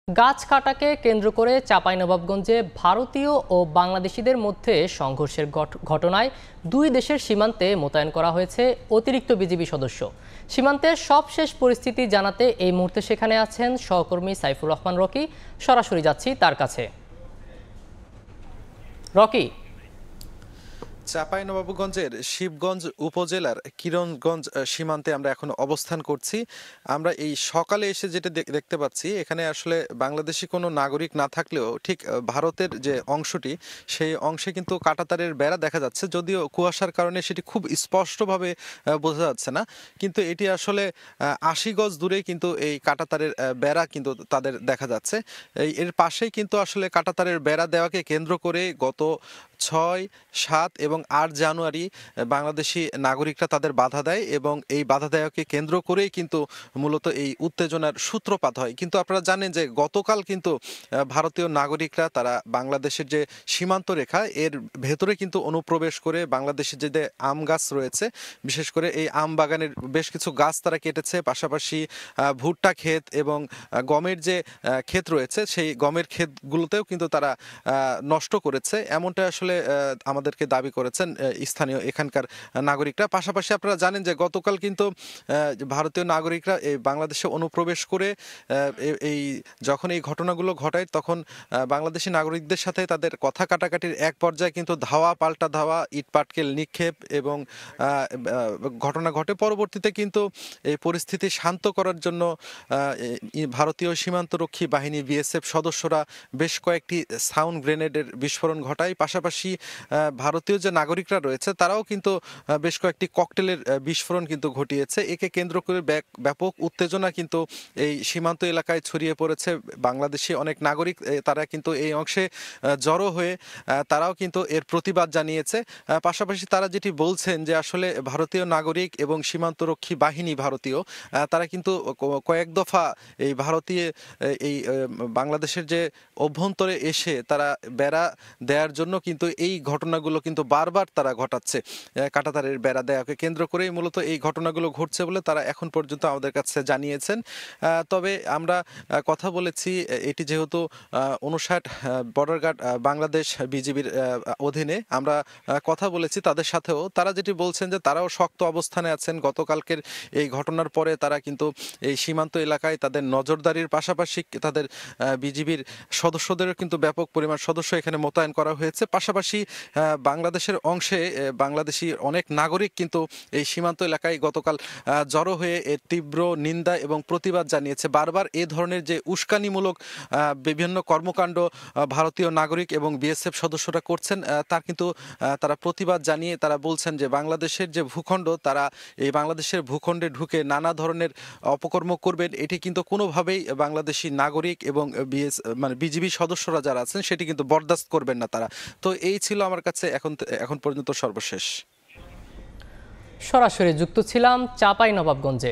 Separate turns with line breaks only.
গাছ কাটাকে কেন্দ্র করে চাঁপাইনবাবগঞ্জে ভারতীয় ও বাংলাদেশিদের মধ্যে সংঘর্ষের ঘটনায় দুই দেশের সীমান্তে মোতায়েন করা হয়েছে অতিরিক্ত বিজিবি সদস্য। সীমান্তের সবশেষ পরিস্থিতি জানাতে এই মুহূর্তে সেখানে আছেন সহকর্মী সাইফুর রহমান রকি। সরাসরি যাচ্ছি তার কাছে। রকি,
চাঁপাইনবাবগঞ্জের শিবগঞ্জ উপজেলার কিরণগঞ্জ সীমান্তে আমরা এখন অবস্থান করছি। আমরা এই সকালে এসে যেটা দেখতে পাচ্ছি, এখানে আসলে বাংলাদেশি কোনো নাগরিক না থাকলেও ঠিক ভারতের যে অংশটি, সেই অংশে কিন্তু কাঁটাতারের বেড়া দেখা যাচ্ছে। যদিও কুয়াশার কারণে সেটি খুব স্পষ্টভাবে বোঝা যাচ্ছে না, কিন্তু এটি আসলে ৮০ গজ দূরে কিন্তু এই কাঁটাতারের বেড়া কিন্তু তাদের দেখা যাচ্ছে। এর পাশেই কিন্তু আসলে কাঁটাতারের বেড়া দেওয়াকে কেন্দ্র করে গত ৬, ৭ এবং ৮ জানুয়ারি বাংলাদেশি নাগরিকরা তাদের বাধা দেয় এবং এই বাধা দেওয়াকে কেন্দ্র করেই কিন্তু মূলত এই উত্তেজনার সূত্রপাত হয়। কিন্তু আপনারা জানেন যে গতকাল কিন্তু ভারতীয় নাগরিকরা তারা বাংলাদেশের যে সীমান্ত রেখা এর ভেতরে কিন্তু অনুপ্রবেশ করে বাংলাদেশের যে আম গাছ রয়েছে, বিশেষ করে এই আম বাগানের বেশ কিছু গাছ তারা কেটেছে। পাশাপাশি ভুট্টা ক্ষেত এবং গমের যে ক্ষেত রয়েছে, সেই গমের ক্ষেতগুলোতেও কিন্তু তারা নষ্ট করেছে, এমনটা আসলে আমাদেরকে দাবি করেছেন স্থানীয় এখানকার নাগরিকরা। পাশাপাশি আপনারা জানেন যে গতকাল কিন্তু ভারতীয় নাগরিকরা এই বাংলাদেশে অনুপ্রবেশ করে এই যখন এই ঘটনাগুলো ঘটায়, তখন বাংলাদেশি নাগরিকদের সাথে তাদের কথা কাটাকাটির এক পর্যায়ে কিন্তু ধাওয়া পাল্টা ধাওয়া, ইটপাটকেল নিক্ষেপ এবং ঘটনা ঘটে। পরবর্তীতে কিন্তু এই পরিস্থিতি শান্ত করার জন্য ভারতীয় সীমান্তরক্ষী বাহিনী বিএসএফ সদস্যরা বেশ কয়েকটি সাউন্ড গ্রেনেডের বিস্ফোরণ ঘটায়। পাশাপাশি ভারতীয় যে নাগরিকরা রয়েছে তারাও কিন্তু বেশ কয়েকটি ককটেলের বিস্ফোরণ কিন্তু ঘটিয়েছে। একে কেন্দ্র করে ব্যাপক উত্তেজনা কিন্তু এই সীমান্ত এলাকায় ছড়িয়ে পড়েছে। বাংলাদেশি অনেক নাগরিক তারা কিন্তু এই অংশে জড়ো হয়ে তারাও কিন্তু এর প্রতিবাদ জানিয়েছে। পাশাপাশি তারা যেটি বলছেন যে আসলে ভারতীয় নাগরিক এবং সীমান্তরক্ষী বাহিনী ভারতীয় তারা কিন্তু কয়েক দফা এই ভারতীয় এই বাংলাদেশের যে অভ্যন্তরে এসে তারা বেড়া দেওয়ার জন্য কিন্তু এই ঘটনাগুলো কিন্তু বারবার তারা ঘটাচ্ছে। কাঁটাতারের বেড়া দেওয়াকে কেন্দ্র করেই মূলত এই ঘটনাগুলো ঘটছে বলে তারা এখন পর্যন্ত আমাদের কাছে জানিয়েছেন। তবে আমরা কথা বলেছি, এটি যেহেতু ৫৯ বর্ডার গার্ড বাংলাদেশ বিজিবির অধীনে, আমরা কথা বলেছি তাদের সাথেও। তারা যেটি বলছেন যে তারাও শক্ত অবস্থানে আছেন। গতকালকের এই ঘটনার পরে তারা কিন্তু এই সীমান্ত এলাকায় তাদের নজরদারির পাশাপাশি তাদের বিজিবির সদস্যদেরও কিন্তু ব্যাপক পরিমাণ সদস্য এখানে মোতায়েন করা হয়েছে। পাশাপাশি বাংলাদেশের অংশে বাংলাদেশি অনেক নাগরিক কিন্তু এই সীমান্ত এলাকায় গতকাল জড়ো হয়ে এর তীব্র নিন্দা এবং প্রতিবাদ জানিয়েছে। বারবার এ ধরনের যে উস্কানিমূলক বিভিন্ন কর্মকাণ্ড ভারতীয় নাগরিক এবং বিএসএফ সদস্যরা করছেন, তার কিন্তু তারা প্রতিবাদ জানিয়ে তারা বলছেন যে বাংলাদেশের যে ভূখণ্ড, তারা এই বাংলাদেশের ভূখণ্ডে ঢুকে নানা ধরনের অপকর্ম করবেন, এটি কিন্তু কোনোভাবেই বাংলাদেশি নাগরিক এবং বিজিবি সদস্যরা যারা আছেন সেটি কিন্তু বরদাস্ত করবেন না তারা। তো এই ছিল আমার কাছে এখন পর্যন্ত সর্বশেষ।
সরাসরি যুক্ত ছিলাম চাঁপাইনবাবগঞ্জে।